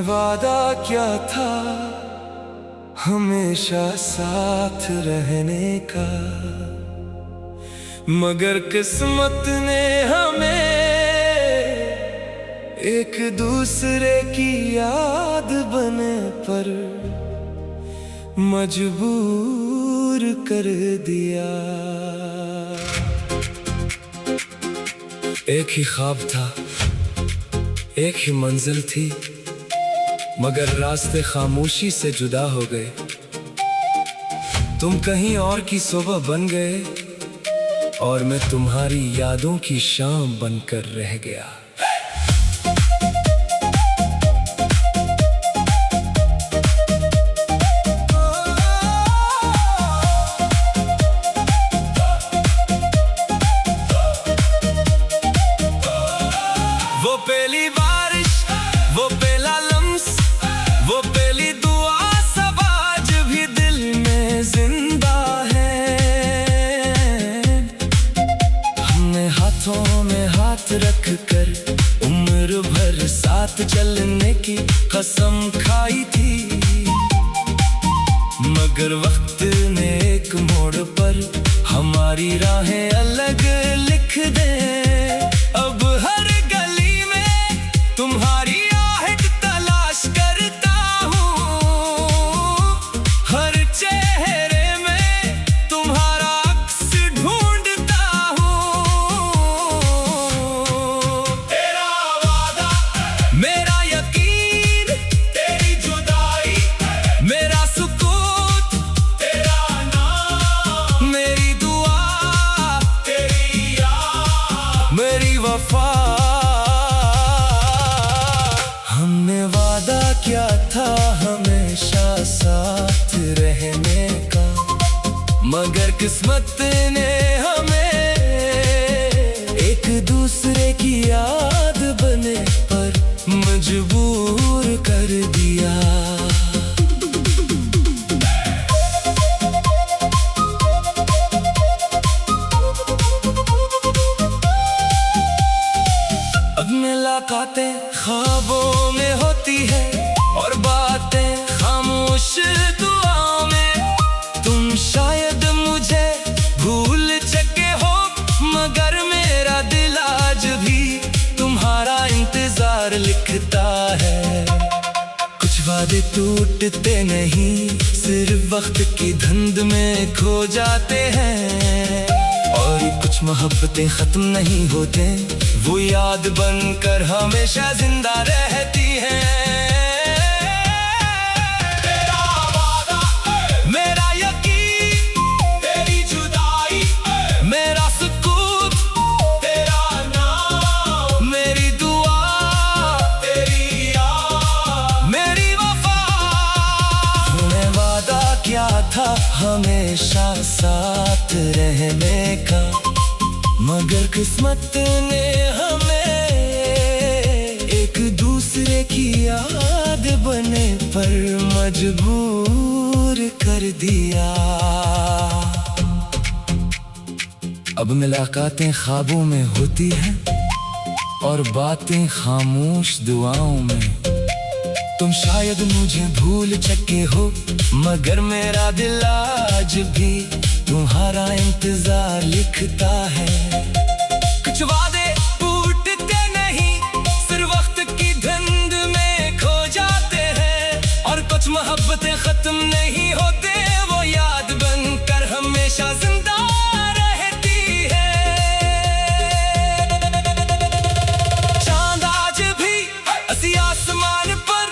वादा क्या था हमेशा साथ रहने का, मगर किस्मत ने हमें एक दूसरे की याद बने पर मजबूर कर दिया। एक ही ख्वाब था, एक ही मंजिल थी, मगर रास्ते खामोशी से जुदा हो गए। तुम कहीं और की सुबह बन गए और मैं तुम्हारी यादों की शाम बनकर रह गया। वो पहली बारिश, वो पहला लम्स, वो पहली दुआ सब आज भी दिल में जिंदा है। हमने हाथों में हाथ रख कर उम्र भर साथ चलने की कसम खाई थी, मगर वक्त ने एक मोड़ पर हमारी राहें अलग लिख दे। अब हर गली में तुम्हारी आहट तलाश करता हूँ, हर चेहरे में तुम्हारा अक्स ढूंढता हूँ। तेरा वादा, मेरा यकीन, तेरी जुदाई, मेरा सुकूत, तेरा नाम, मेरी दुआ, तेरी याद, मेरी वफा। हमने वादा क्या था हमेशा साथ रहने का, मगर किस्मत ने हमें एक दूसरे की याद बने पर मजबूर कर दिया। अब मुलाकातें ख्वाबों में होती है और बातें खामोश दुआओं में। तुम शायद मुझे भूल चुके हो, मगर मेरा दिल आज भी तुम्हारा इंतजार लिखता है। कुछ वादे टूटते नहीं, सिर्फ वक्त की धुंध में खो जाते हैं, और कुछ मोहब्बतें खत्म नहीं होते, वो याद बनकर हमेशा जिंदा रहती हैं। तेरा वादा, मेरा यकीन, तेरी जुदाई, मेरा सुकूत, तेरा नाम, मेरी दुआ, तेरी याद, मेरी वफा। तूने वादा क्या था हमेशा साथ रहने का, मगर किस्मत ने हमें एक दूसरे की याद बने पर मजबूर कर दिया। अब मुलाकातें ख्वाबों में होती हैं और बातें खामोश दुआओं में। तुम शायद मुझे भूल चुके हो, मगर मेरा दिल आज भी तुम्हारा इंतजार लिखता है। कुछ वादे टूटते नहीं, सिर्फ वक्त की धुंध में खो जाते हैं, और कुछ मोहब्बतें खत्म नहीं होते, वो याद बनकर हमेशा जिंदा रहती है। चांद आज भी ऐसी आसमान पर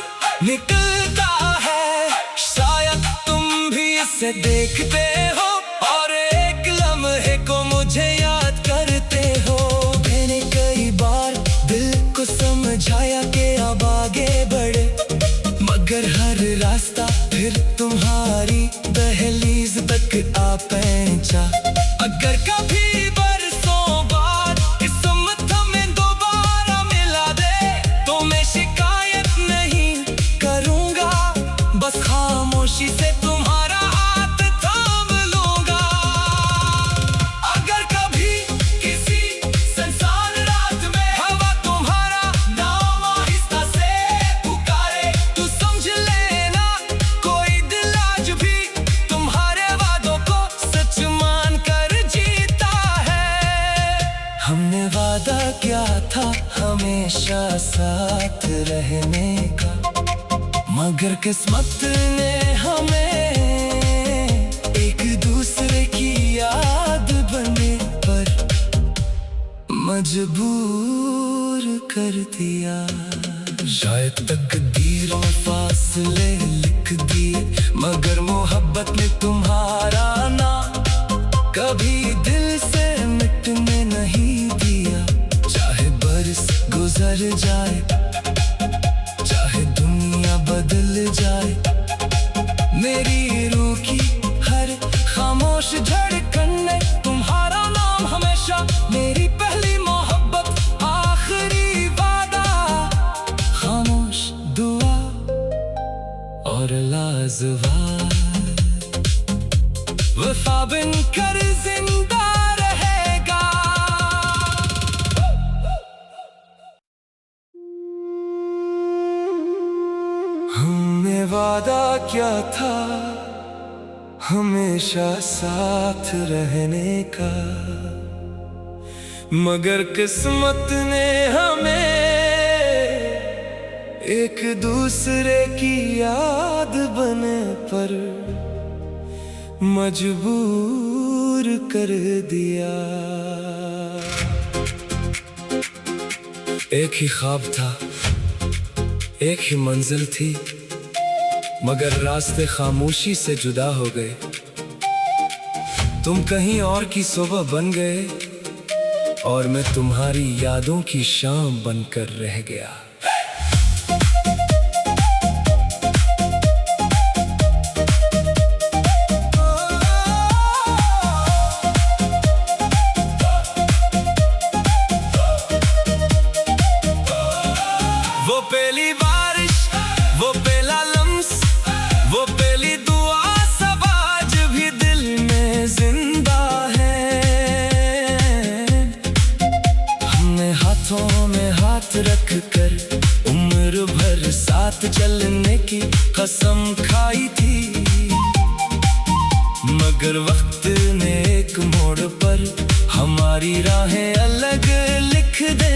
निकलता है, शायद तुम भी इसे देखते हो और एक लम्हे को मुझे याद करते हो। मैंने कई बार दिल को समझाया कि अब आगे बढ़े, मगर हर रास्ता फिर तुम्हारी दहलीज तक आ पहुंचा। अगर कभी बरसों बाद किस्मत हमें दोबारा मिला दे, तो मैं शिकायत नहीं करूंगा, बस खामोशी से तुम्हारा हाथ थाम वादा क्या था हमेशा साथ रहने का, मगर किस्मत ने हमें एक दूसरे की याद बनने पर मजबूर कर दिया। शायद तकदीर में फासले लिख दिए, मगर मोहब्बत ने तुम्हारा नाम कभी दिल से मिटने नहीं दिया। चाहे बरस गुजर जाए, चाहे दुनिया बदल जाए, मेरी रूह की हर खामोश धड़कन ने तुम्हारा नाम हमेशा। मेरी पहली मोहब्बत, आखिरी वादा, खामोश दुआ और लाजवाब वफा बनकर जिंदा रहेगा। हमने वादा क्या था हमेशा साथ रहने का, मगर किस्मत ने हमें एक दूसरे की याद बने पर मजबूर कर दिया। एक ही ख्वाब था, एक ही मंजिल थी, मगर रास्ते खामोशी से जुदा हो गए। तुम कहीं और की सुबह बन गए और मैं तुम्हारी यादों की शाम बनकर रह गया। वो पहली बारिश, वो पहला लम्स, वो पहली दुआ सब आज भी दिल में जिंदा है। हमने हाथों में हाथ रख कर उम्र भर साथ चलने की कसम खाई थी, मगर वक्त ने एक मोड़ पर हमारी राहें अलग लिख दे।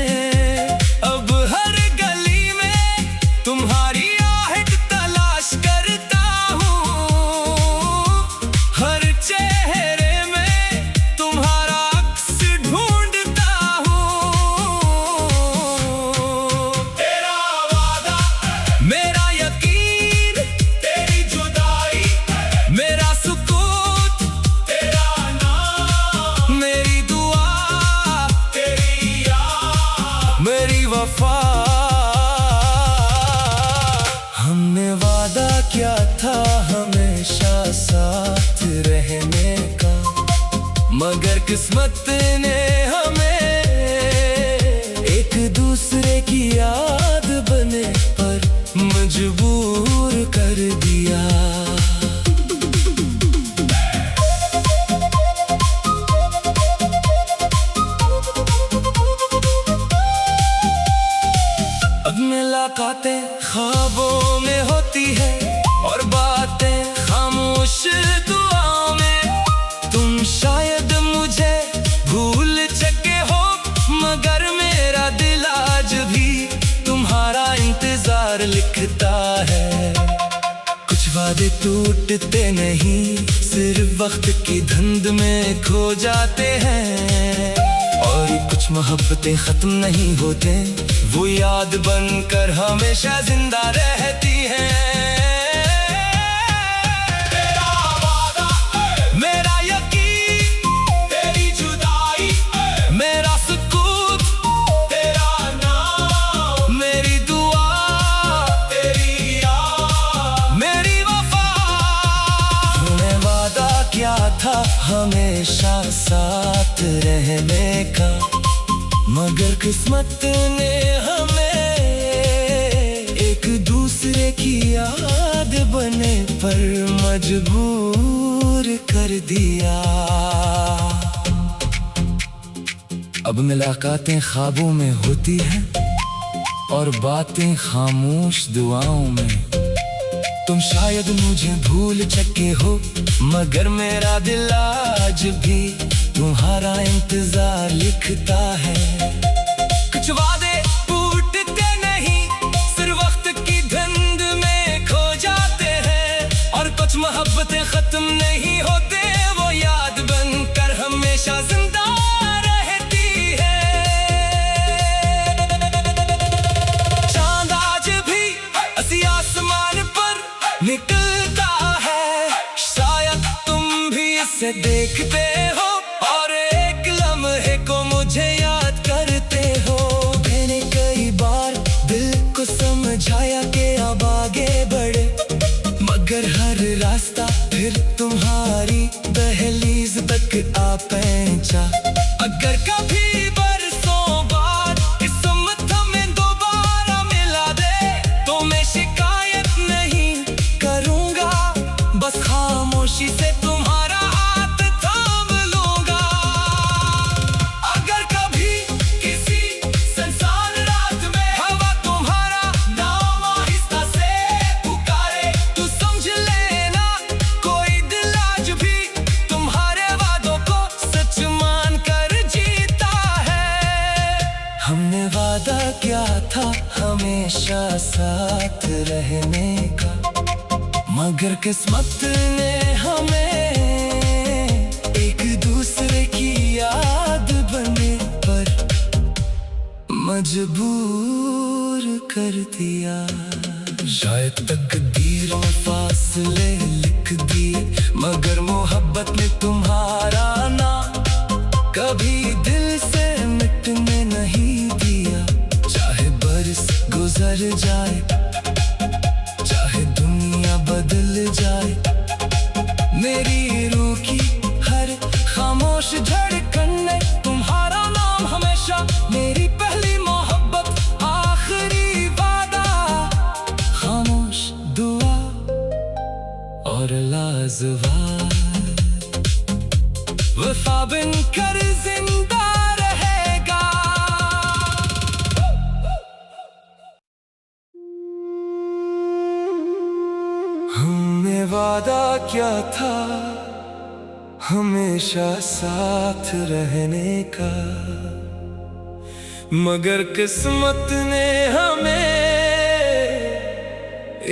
अब हर गली में तुम्हारी आहट तलाश करता हूँ, हर चेहरे में तुम्हारा अक्स ढूंढता हूँ। तेरा वादा, मेरा यकीन, तेरी जुदाई, मेरा सुकून, तेरा नाम, मेरी दुआ, तेरी याद, मेरी वफा। हमने वादा क्या था हमेशा साथ रहने का, मगर किस्मत ने हमें एक दूसरे की याद बने पर मजबूर कर दिया। अब मुलाकातें ख्वाबों में होती है और बातें खामोश दुआओं में। तुम शायद मुझे भूल चुके हो, मगर मेरा दिल आज भी तुम्हारा इंतजार लिखता है। कुछ वादे टूटते नहीं, सिर्फ वक्त की धुंध में खो जाते हैं, और कुछ मोहब्बतें खत्म नहीं होते, वो याद बनकर हमेशा जिंदा रहती हैं। तेरा वादा, मेरा यकीन, तेरी जुदाई, मेरा सुकून, तेरा नाम, मेरी दुआ, तेरी याद, मेरी वफा। तूने वादा क्या था हमेशा साथ रहने का, मगर किस्मत ने हमें एक दूसरे की याद बने पर मजबूर कर दिया। अब मुलाकातें ख्वाबों में होती हैं और बातें खामोश दुआओं में। तुम शायद मुझे भूल चुके हो, मगर मेरा दिल आज भी तुम्हारा इंतजार लिखता है। फिर तुम्हारी दहलीज तक आ पहुंचा। अगर कभी बरसों बाद किस्मत हमें दोबारा मिला दे तो मैं शिकायत नहीं करूंगा, बस खामोशी से तुम्हारा हाथ थाम लूंगा। अगर कभी किसी सुनसान रात में हवा तुम्हारा नाम आहिस्ता से पुकारे तो समझ लेना कोई दिल आज भी तुम्हारे वादों को सच मान कर जीता है। हमने वादा किया था हमेशा साथ रहने का, मगर किस्मत ने हमें एक दूसरे की याद बनने पर मजबूर कर दिया। शायद तकदीर में फासले लिख दिए, मगर मोहब्बत ने तुम्हारा नाम कभी दिल से मिटने नहीं दिया। चाहे बरस गुजर जाए, चाहे दुनिया बदल जाए, मेरी रूह की हर खामोश धड़कन ने तुम्हारा नाम हमेशा। मेरी पहली मोहब्बत, आखिरी वादा, खामोश दुआ और लाजवाब वफा बिन कर जिंदा रहेगा। हमने वादा किया था हमेशा साथ रहने का, मगर किस्मत ने हमें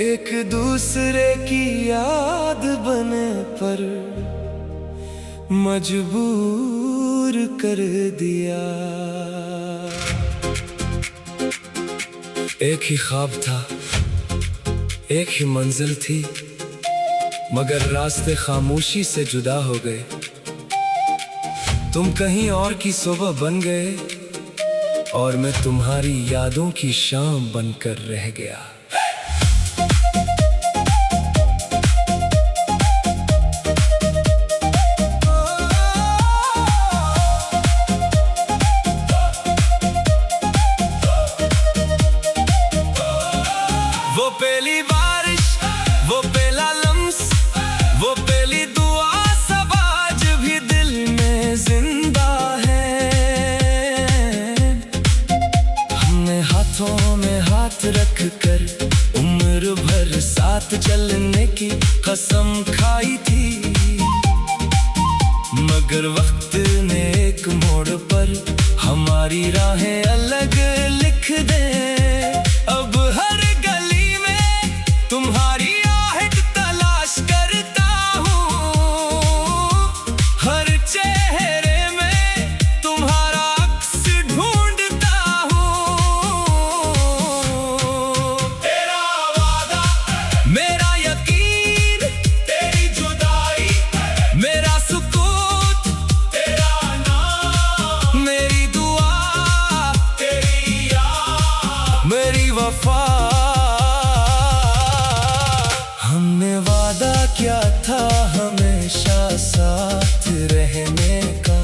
एक दूसरे की याद बने पर मजबूर कर दिया। एक ही ख्वाब था, एक ही मंजिल थी, मगर रास्ते खामोशी से जुदा हो गए। तुम कहीं और की सुबह बन गए और मैं तुम्हारी यादों की शाम बनकर रह गया। वो पहली बारिश, वो पहला लम्स, वो पहली दुआ सब आज भी दिल में जिंदा है। हमने हाथों में हाथ रख कर उम्र भर साथ चलने की कसम खाई थी, मगर वक्त ने एक मोड़ पर हमारी राहें अलग लिख दे। अब हर तुम्हारी आहट तलाश करता हूँ, हर चेहरे में तुम्हारा अक्स ढूंढता हूँ। तेरा वादा, मेरा यकीन, तेरी जुदाई, मेरा सुकूत, तेरा नाम, मेरी दुआ, तेरी याद, मेरी वफा। हमने वादा किया था हमेशा साथ रहने का,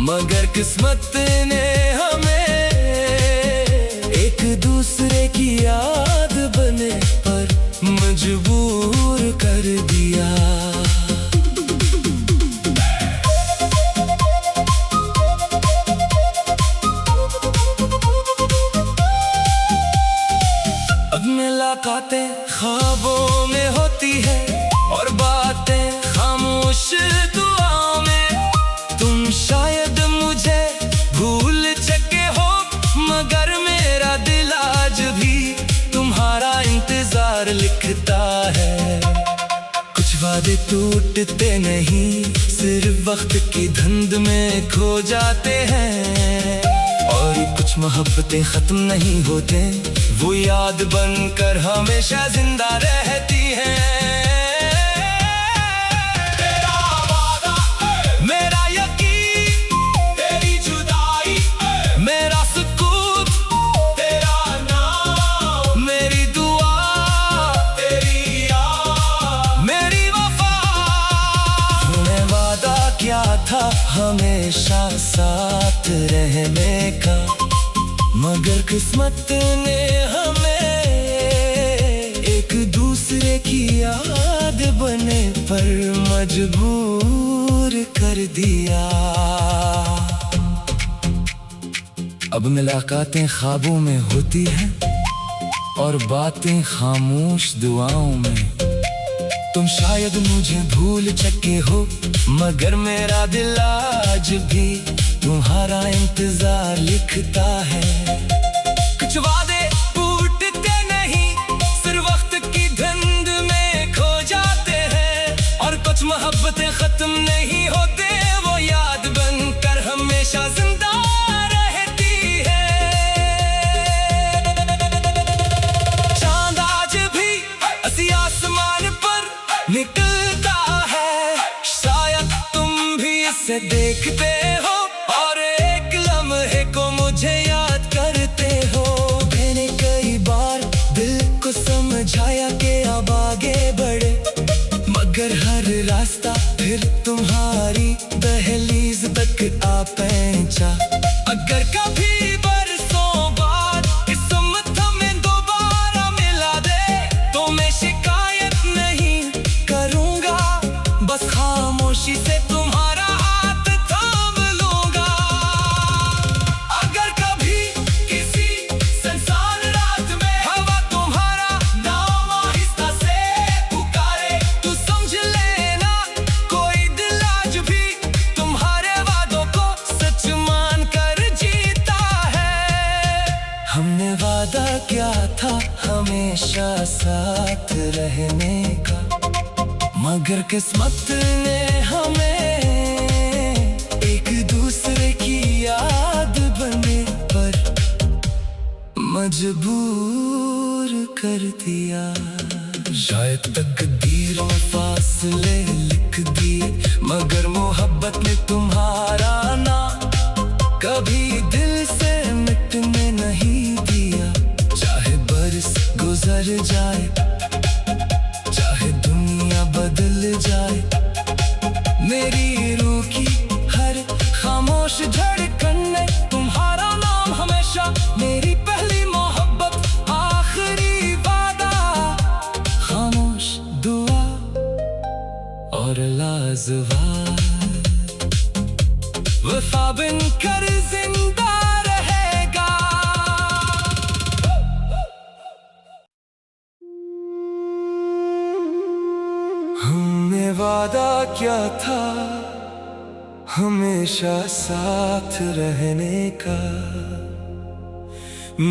मगर किस्मत ने हमें एक दूसरे की याद बने पर मजबूर कर दिया। अब मुलाकातें ख्वाबों में होती है और बातें खामोश दुआओं में। तुम शायद मुझे भूल चुके हो, मगर मेरा दिल आज भी तुम्हारा इंतजार लिखता है। कुछ वादे टूटते नहीं, सिर्फ वक्त की धुंध में खो जाते हैं, और कुछ मोहब्बतें खत्म नहीं होते, वो याद बनकर हमेशा जिंदा रहती हैं। तेरा वादा, मेरा यकीन, तेरी जुदाई, मेरा सुकून, तेरा नाम, मेरी दुआ, तेरी याद, मेरी वफा। रहने का। मगर किस्मत ने हमें एक दूसरे की याद बने पर मजबूर कर दिया। अब मुलाकातें ख्वाबों में होती हैं और बातें खामोश दुआओं में। तुम शायद मुझे भूल चुके हो मगर मेरा दिल आज भी तुम्हारा इंतजार लिखता है। कुछ वादे टूटते नहीं, सिर्फ वक्त की धुंध में खो जाते हैं। और कुछ मोहब्बतें खत्म नहीं होते, वो याद बनकर हमेशा जिंदा रहती है। चांद आज भी ऐसी आसमान पर निकलता है, शायद तुम भी इसे देखते हो और एक लम्हे को मुझे याद करते हो। मैंने कई बार दिल को समझाया कि अब आगे बढ़े, मगर हर रास्ता फिर तुम्हारी दहलीज तक आ पहुंचा। अगर कभी बरसों बाद किस्मत हमें दोबारा मिला दे तो मैं शिकायत नहीं करूंगा, बस खामोशी से तुम्हारा हाथ थाम लूंगा। अगर कभी किसी सुनसान रात में हवा तुम्हारा नाम आहिस्ता से पुकारे, तू समझ लेना कोई दिल आज भी तुम्हारे वादों को सच मान कर जीता है। हमने वादा किया था हमेशा साथ रहने का, मगर किस्मत ने हमें एक दूसरे की याद बने पर मजबूर कर दिया। शायद तकदीर में फासले लिख दिए, मगर मोहब्बत ने तुम्हारा नाम कभी दिल से मिटने नहीं दिया। चाहे बरस गुजर जाए, चाहे दुनिया बदल जाए, मेरी रूह की हर खामोश धड़कन में तुम्हारा नाम हमेशा। मेरी पहली मोहब्बत, आखिरी वादा, खामोश दुआ और लाजवाब वफा बनकर जिंदा रहेगा। हमने वादा क्या था हमेशा साथ रहने का,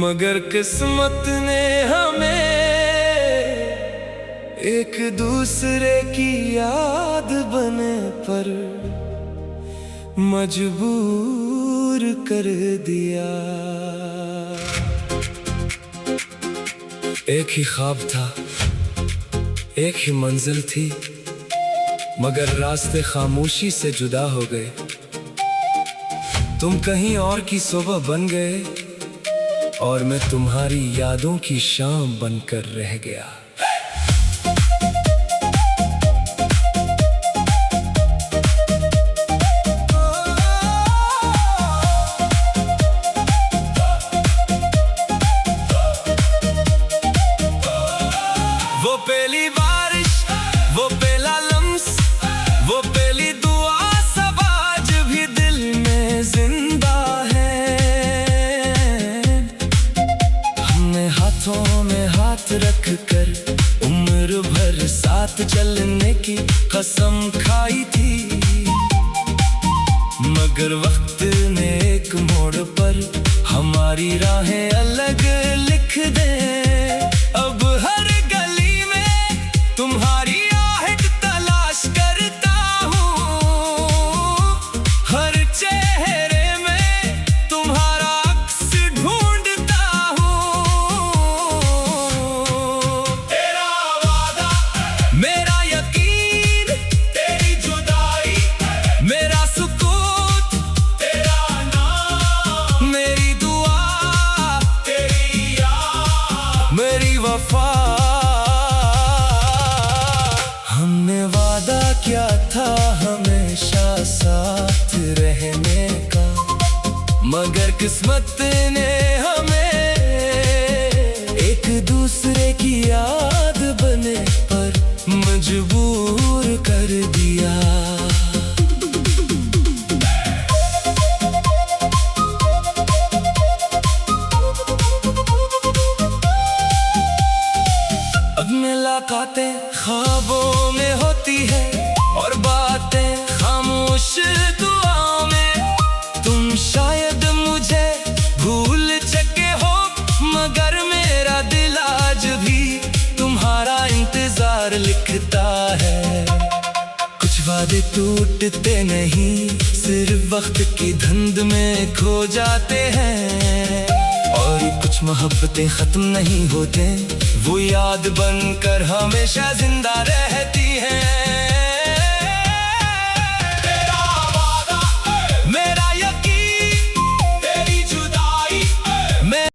मगर किस्मत ने हमें एक दूसरे की याद बने पर मजबूर कर दिया। एक ही ख्वाब था, एक ही मंजिल थी, मगर रास्ते खामोशी से जुदा हो गए। तुम कहीं और की सुबह बन गए और मैं तुम्हारी यादों की शाम बनकर रह गया। वो पहली बारिश, वो पहला लम्स, वो पहली दुआ सब आज भी दिल में जिंदा है। हमने हाथों में हाथ रख कर उम्र भर साथ चलने की कसम खाई थी, मगर वक्त ने एक मोड़ पर हमारी राहें अलग लिख दे। अब हर गली में तुम्हारी आहट तलाश करता हूँ, हर चेहरे में तुम्हारा अक्स ढूंढता हूँ। तेरा वादा, मेरा यकीन, तेरी जुदाई, मेरा सुकून, तेरा नाम, मेरी दुआ, तेरी याद, किस्मत ने हमें एक दूसरे की याद बने पर मजबूर कर दिया। अब मुलाकातें ख्वाबों में होती है और बातें खामोश दुआओं में। तुम शायद मुझे भूल चुके हो मगर मेरा दिल आज भी तुम्हारा इंतजार लिखता है। कुछ वादे टूटते नहीं, सिर्फ वक्त की धुंध में खो जाते हैं। और कुछ मोहब्बतें खत्म नहीं होते, वो याद बनकर हमेशा जिंदा रहती हैं।